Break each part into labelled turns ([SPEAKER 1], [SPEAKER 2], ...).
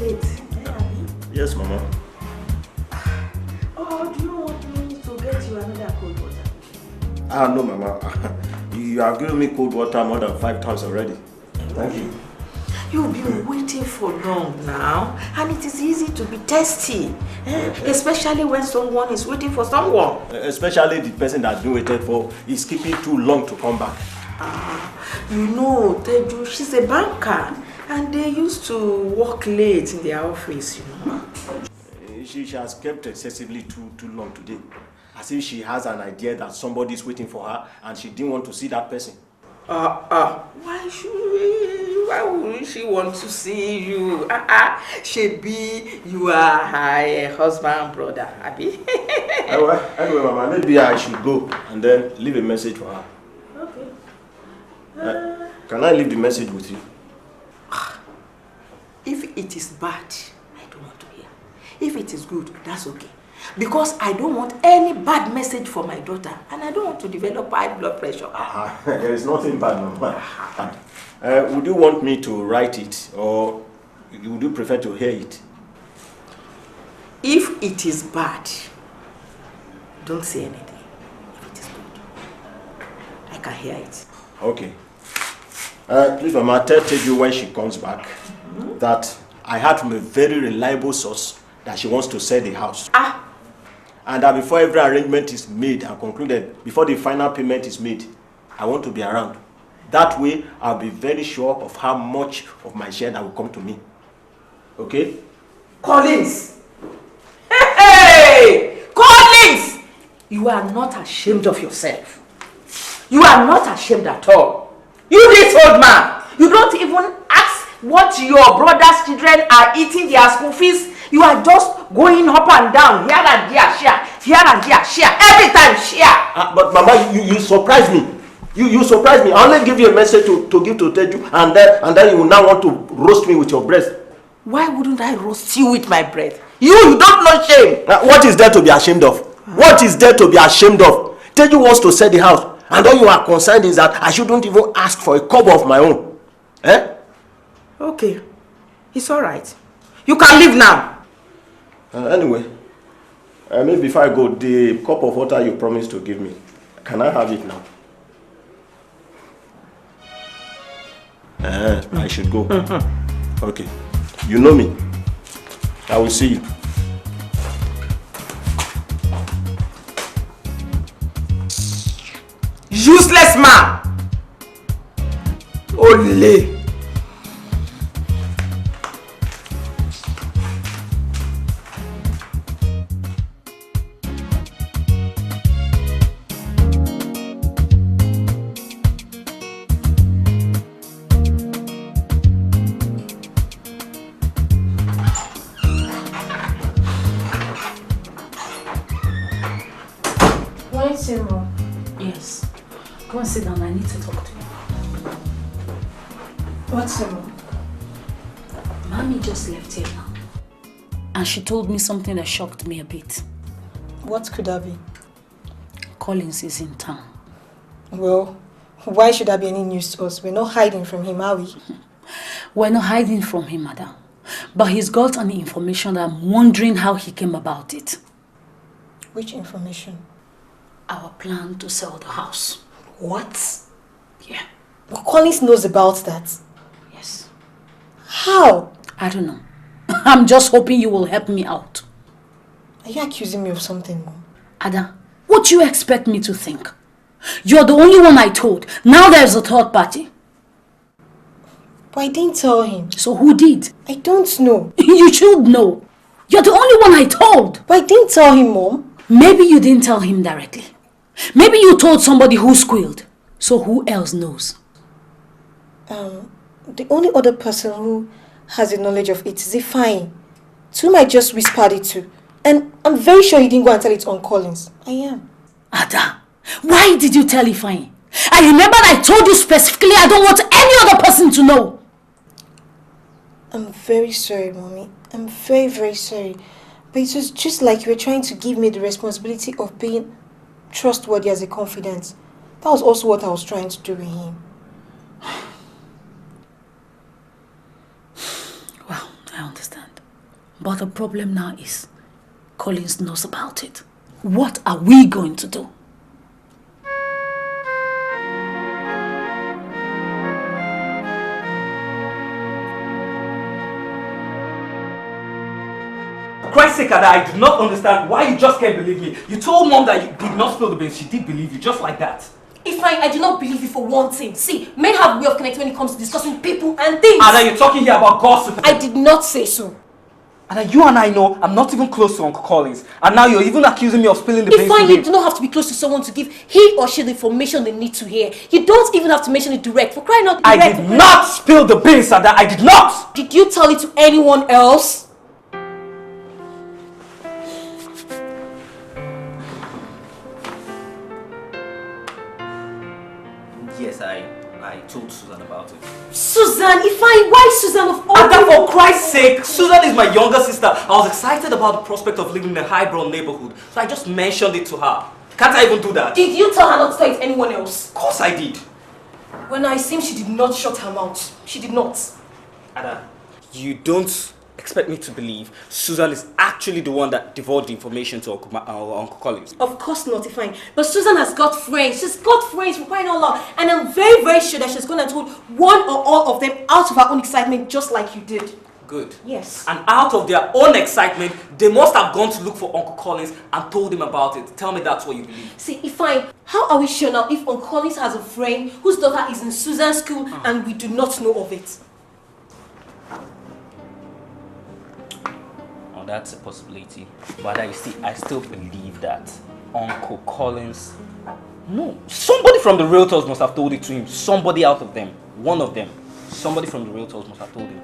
[SPEAKER 1] late.
[SPEAKER 2] Yes, Mama.
[SPEAKER 1] Oh, do you want me to get you another cold water?
[SPEAKER 2] No, Mama. You have given me cold water more than 5 times already. Thank you.
[SPEAKER 1] You've been waiting for long now, and it is easy to be thirsty, especially when someone is waiting for someone.
[SPEAKER 2] Especially the person that's been waited for is keeping too long to come back.
[SPEAKER 1] You know, Teju, she's a banker, and they used to work late in their office, you know.
[SPEAKER 2] She has kept excessively too long today. As if she has an idea that somebody is waiting for her and she didn't want to see that person.
[SPEAKER 1] Why would she want to see you? Shebi, you are her husband, brother, Abi.
[SPEAKER 2] Anyway, Mama, maybe I should go and then leave a message for her.
[SPEAKER 1] Okay.
[SPEAKER 2] Can I leave the message with you?
[SPEAKER 1] If it is bad, I don't want to hear. If it is good, that's okay. Because I don't want any bad message for my daughter, and I don't want to develop high blood pressure.
[SPEAKER 2] There is nothing bad, Mama. Would you want me to write it, or would you prefer to hear it?
[SPEAKER 1] If it is bad, don't say anything. If it is good, I can hear it.
[SPEAKER 2] Okay. Please, Mama, tell Teju when she comes back that I heard from a very reliable source that she wants to sell the house. And that before every arrangement is made and concluded, before the final payment is made, I want to be around. That way, I'll be very sure of how much of my share that will come to me. Okay?
[SPEAKER 1] Collins! Hey! Collins! You are not ashamed of yourself. You are not ashamed at all. You this old man, you don't even ask what your brother's children are eating their school fees. You are just going up and down, here and there, share, here and there, share, every time share.
[SPEAKER 2] But Mama, you surprise me. You surprise me. I only give you a message to give to Teju, and then you will now want to roast me with your breast.
[SPEAKER 1] Why wouldn't I roast you with my breath? You don't know shame.
[SPEAKER 2] What is there to be ashamed of? What is there to be ashamed of? Teju wants to sell the house, and all you are concerned is that I shouldn't even ask for a kobo of my own.
[SPEAKER 1] Okay, it's all right. You can leave now.
[SPEAKER 2] Anyway, maybe before I go, the cup of water you promised to give me, can I have it now? I should go. Okay. You know me. I will see you.
[SPEAKER 1] Useless man! Ole!
[SPEAKER 3] Yes. Come and sit down. I need to talk to you.
[SPEAKER 4] What's wrong?
[SPEAKER 3] Mommy just left here now. And she told me something that shocked me a bit.
[SPEAKER 4] What could that be?
[SPEAKER 3] Collins is in town.
[SPEAKER 4] Well, why should that be any news to us? We're not hiding from him, are we?
[SPEAKER 3] We're not hiding from him, madam. But he's got an information that I'm wondering how he came about it.
[SPEAKER 4] Which information?
[SPEAKER 3] Our plan to sell the house.
[SPEAKER 4] What?
[SPEAKER 3] Yeah.
[SPEAKER 4] But Collins knows about that.
[SPEAKER 3] Yes.
[SPEAKER 4] How?
[SPEAKER 3] I don't know. I'm just hoping you will help me out.
[SPEAKER 4] Are you accusing me of something, Mom?
[SPEAKER 3] Ada, what do you expect me to think? You're the only one I told. Now there's a third party.
[SPEAKER 4] But I didn't tell him.
[SPEAKER 3] So who did?
[SPEAKER 4] I don't know.
[SPEAKER 3] You should know. You're the only one I told.
[SPEAKER 4] But I didn't tell him, Mom.
[SPEAKER 3] Maybe you didn't tell him directly. Maybe you told somebody who squealed. So who else knows?
[SPEAKER 4] The only other person who has the knowledge of it is Ifeanyi. To whom I just whispered it to. And I'm very sure he didn't go and tell it on Collins. I am.
[SPEAKER 3] Ada, why did you tell Ifeanyi? I remember I told you specifically I don't want any other person to know.
[SPEAKER 4] I'm very sorry, Mommy. I'm very, very sorry. But it was just like you were trying to give me the responsibility of being trustworthy as a confidant. That was also what I was trying to do with him.
[SPEAKER 3] Well, I understand. But the problem now is, Collins knows about it. What are we going to do?
[SPEAKER 5] For Christ's sake, Ada, I do not understand why you just can't believe me. You told Mom that you did not spill the beans. She did believe you, just like that.
[SPEAKER 6] I do not believe you for one thing. See, men have a way of connecting when it comes to discussing people and things.
[SPEAKER 5] Ada, you're talking here about gossip.
[SPEAKER 6] I did not say so.
[SPEAKER 5] Ada, you and I know I'm not even close to Uncle Collins. And now you're even accusing me of spilling the beans to him.
[SPEAKER 6] You do not have to be close to someone to give he or she the information they need to hear. You don't even have to mention it direct. For crying out direct.
[SPEAKER 5] I did not spill the beans, Ada. I did not.
[SPEAKER 6] Did you tell it to anyone else?
[SPEAKER 5] Yes, I told Susan about it.
[SPEAKER 6] Susan, why Susan of all
[SPEAKER 5] Ada, for Christ's sake, Susan is my younger sister. I was excited about the prospect of living in a highbrow neighborhood, so I just mentioned it to her. Can't I even do that?
[SPEAKER 6] Did you tell her not to tell it to anyone else?
[SPEAKER 5] Of course I did.
[SPEAKER 6] When I seem she did not shut her mouth. She did not.
[SPEAKER 5] Ada, you don't expect me to believe Susan is actually the one that divulged the information to Uncle Collins.
[SPEAKER 6] Of course not, But Susan has got friends. She's got friends for crying out loud. And I'm very, very sure that she's going to told one or all of them out of her own excitement, just like you did.
[SPEAKER 5] Good.
[SPEAKER 6] Yes.
[SPEAKER 5] And out of their own excitement, they must have gone to look for Uncle Collins and told him about it. Tell me that's what you believe.
[SPEAKER 6] See, how are we sure now if Uncle Collins has a friend whose daughter is in Susan's school and we do not know of it?
[SPEAKER 5] Oh, that's a possibility. But you see, I still believe that Uncle Collins... No, somebody from the realtors must have told it to him. Somebody out of them. One of them. Somebody from the realtors must have told him.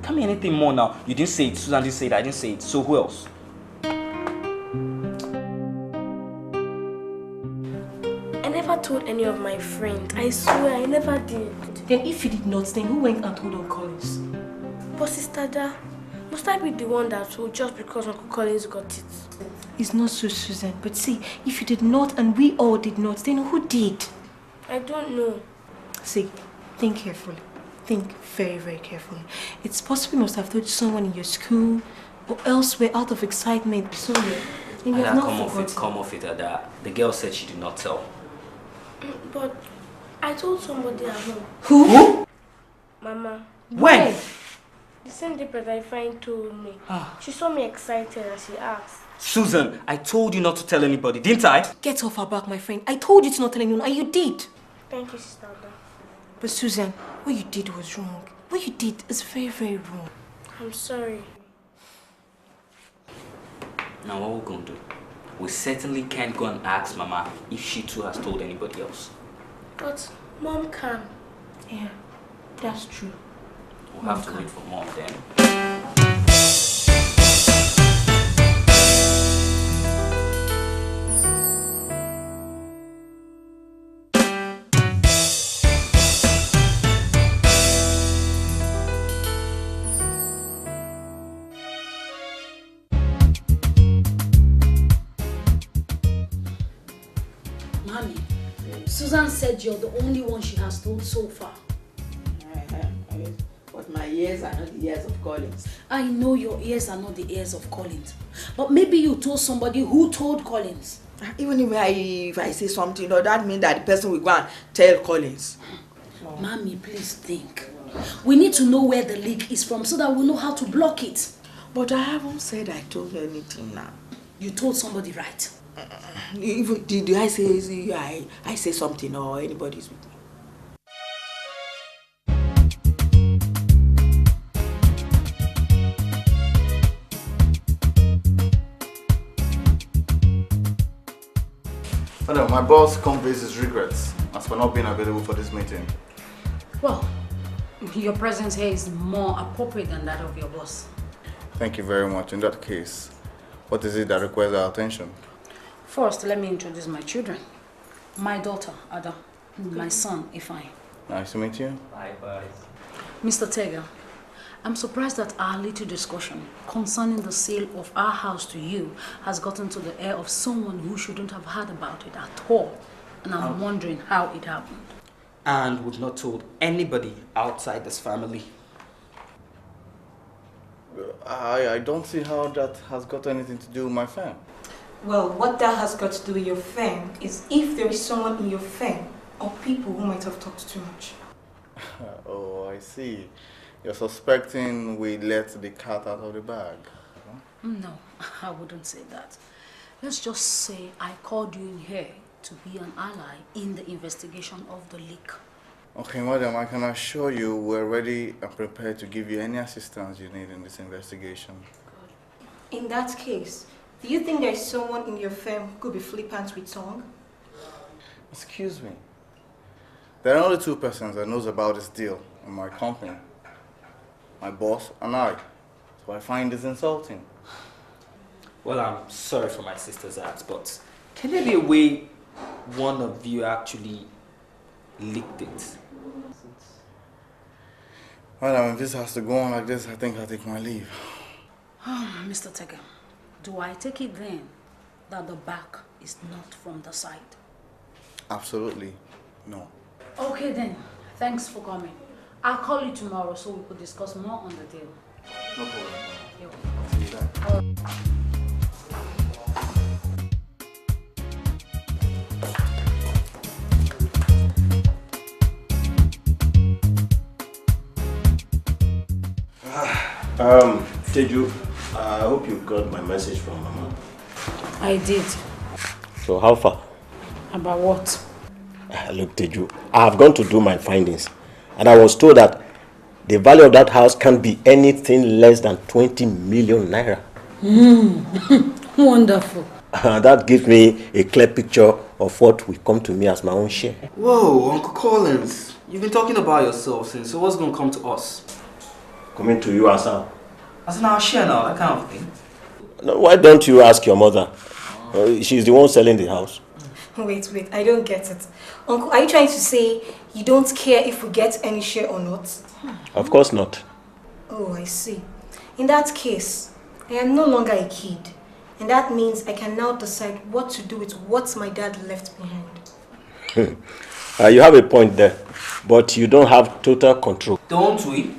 [SPEAKER 5] Tell me anything more now. You didn't say it. Susan didn't say it. I didn't say it. So who else?
[SPEAKER 7] I never told any of my friends. I swear I never did.
[SPEAKER 6] Then if you did not, then who went and told Uncle Collins?
[SPEAKER 7] But Sister Da, must I be the one that told just because Uncle Collins got it?
[SPEAKER 6] It's not so, Susan. But see, if you did not and we all did not, then who did?
[SPEAKER 7] I don't know.
[SPEAKER 6] See, think carefully. Think very, very carefully. It's possible you must have told someone in your school or elsewhere out of excitement. So you have not forgotten.
[SPEAKER 5] Come off it, Ada. The girl said she did not tell.
[SPEAKER 7] But I told somebody at home.
[SPEAKER 6] Who?
[SPEAKER 7] Mama.
[SPEAKER 5] When?
[SPEAKER 7] The same day that Ifeanyi told me. She saw me excited and she asked.
[SPEAKER 5] Susan, I told you not to tell anybody, didn't I?
[SPEAKER 6] Get off her back, my friend. I told you to not tell anyone, and you did.
[SPEAKER 7] Thank you, Sister Da.
[SPEAKER 6] But Susan, what you did was wrong. What you did is very, very wrong.
[SPEAKER 7] I'm sorry.
[SPEAKER 5] Now what we're going to do? We certainly can't go and ask Mama if she too has told anybody else.
[SPEAKER 7] But Mom can.
[SPEAKER 6] Yeah, that's true.
[SPEAKER 5] We'll have to wait for Mom then.
[SPEAKER 3] Mommy, Susan said you're the only one she has told so far.
[SPEAKER 1] But my ears are not the ears of Collins.
[SPEAKER 3] I know your ears are not the ears of Collins. But maybe you told somebody who told Collins.
[SPEAKER 1] Even if I say something, that means that the person will go and tell Collins.
[SPEAKER 3] Mommy, please think. We need to know where the leak is from so that we'll know how to block it.
[SPEAKER 1] But I haven't said I told her anything now.
[SPEAKER 3] You told somebody, right?
[SPEAKER 1] Even did I say I say something or anybody's with me?
[SPEAKER 8] Madam, my boss conveys his regrets as for not being available for this meeting.
[SPEAKER 3] Well, your presence here is more appropriate than that of your boss.
[SPEAKER 8] Thank you very much. In that case, what is it that requires our attention?
[SPEAKER 3] First, let me introduce my children. My daughter, Ada. My son, Ifeanyi.
[SPEAKER 8] Nice to meet you.
[SPEAKER 5] Bye-bye.
[SPEAKER 3] Mr. Tega, I'm surprised that our little discussion concerning the sale of our house to you has gotten to the ear of someone who shouldn't have heard about it at all. And I'm wondering how it happened.
[SPEAKER 5] And we've not told anybody outside this family.
[SPEAKER 8] I don't see how that has got anything to do with my firm.
[SPEAKER 4] Well, what that has got to do with your firm is if there is someone in your firm or people who might have talked too much.
[SPEAKER 8] Oh, I see. You're suspecting we let the cat out of the bag.
[SPEAKER 3] No, I wouldn't say that. Let's just say I called you in here to be an ally in the investigation of the leak.
[SPEAKER 8] Okay, madam, I can assure you we're ready and prepared to give you any assistance you need in this investigation.
[SPEAKER 4] In that case, do you think there is someone in your firm who could be flippant with tongue?
[SPEAKER 8] Excuse me. There are only two persons that knows about this deal in my company. My boss and I. So I find this insulting.
[SPEAKER 5] Well, I'm sorry for my sister's acts, but can there be a way one of you actually leaked it?
[SPEAKER 8] Madam, if this has to go on like this, I think I'll take my leave.
[SPEAKER 3] Mr. Teger, do I take it then that the back is not from the side?
[SPEAKER 8] Absolutely no.
[SPEAKER 3] Okay then, thanks for coming. I'll call you tomorrow so we could discuss more on the deal.
[SPEAKER 8] No problem.
[SPEAKER 3] You're welcome.
[SPEAKER 2] Teju, I hope you got my message from Mama.
[SPEAKER 3] I did.
[SPEAKER 2] So how far?
[SPEAKER 3] About what?
[SPEAKER 2] Look, Teju, I have gone to do my findings, and I was told that the value of that house can't be anything less than 20 million naira.
[SPEAKER 3] Wonderful.
[SPEAKER 2] That gives me a clear picture of what will come to me as my own share.
[SPEAKER 5] Whoa, Uncle Collins, you've been talking about yourself since, so what's going to come to us?
[SPEAKER 2] Coming to you as a...
[SPEAKER 5] As in our share now, that kind of thing.
[SPEAKER 2] No, why don't you ask your mother? She's the one selling the house.
[SPEAKER 4] Wait, I don't get it. Uncle, are you trying to say you don't care if we get any share or not?
[SPEAKER 2] Of course not.
[SPEAKER 4] Oh, I see. In that case, I am no longer a kid. And that means I can now decide what to do with what my dad left behind.
[SPEAKER 2] You have a point there, but you don't have total control.
[SPEAKER 5] Don't we?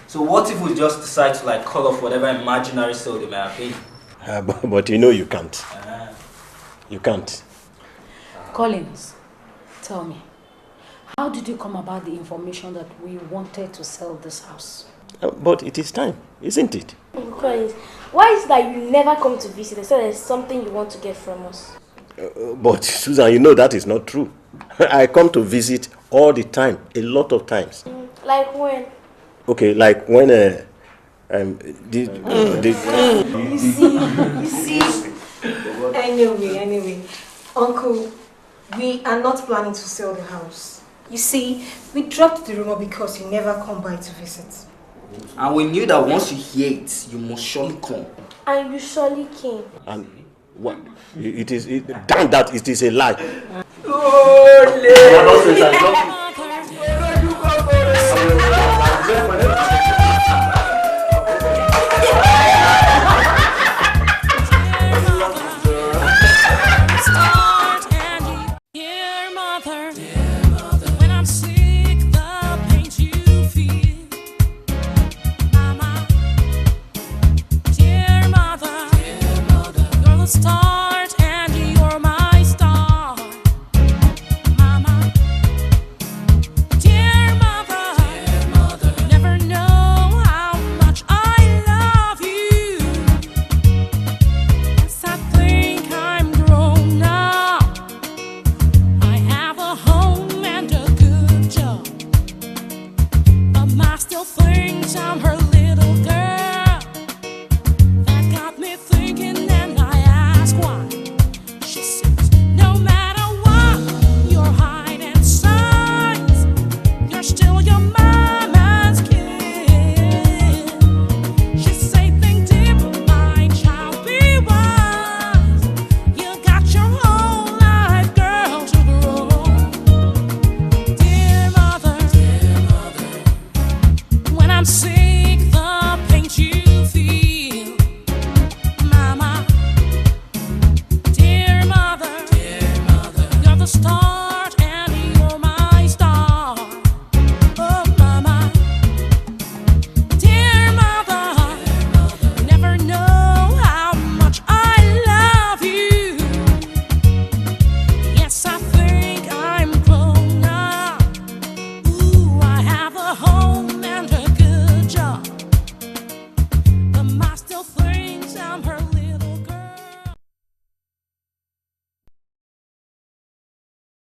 [SPEAKER 5] So what if we just decide to like call off whatever imaginary sale they may have paid?
[SPEAKER 2] But you know you can't. You can't.
[SPEAKER 3] Collins, tell me, how did you come about the information that we wanted to sell this house?
[SPEAKER 2] But it is time, isn't it?
[SPEAKER 7] Collins, why is it that you never come to visit us? So there's something you want to get from us.
[SPEAKER 2] But Susan, you know that is not true. I come to visit all the time, a lot of times.
[SPEAKER 7] Like when?
[SPEAKER 2] Okay, like when
[SPEAKER 4] You see. Anyway, Uncle, we are not planning to sell the house. You see, we dropped the rumor because you never come by to visit.
[SPEAKER 5] And we knew that once you hear it, you must surely come.
[SPEAKER 7] And you surely came.
[SPEAKER 2] And what? Damn that, it is a lie.
[SPEAKER 9] Start and you're my star, Mama. down her lips.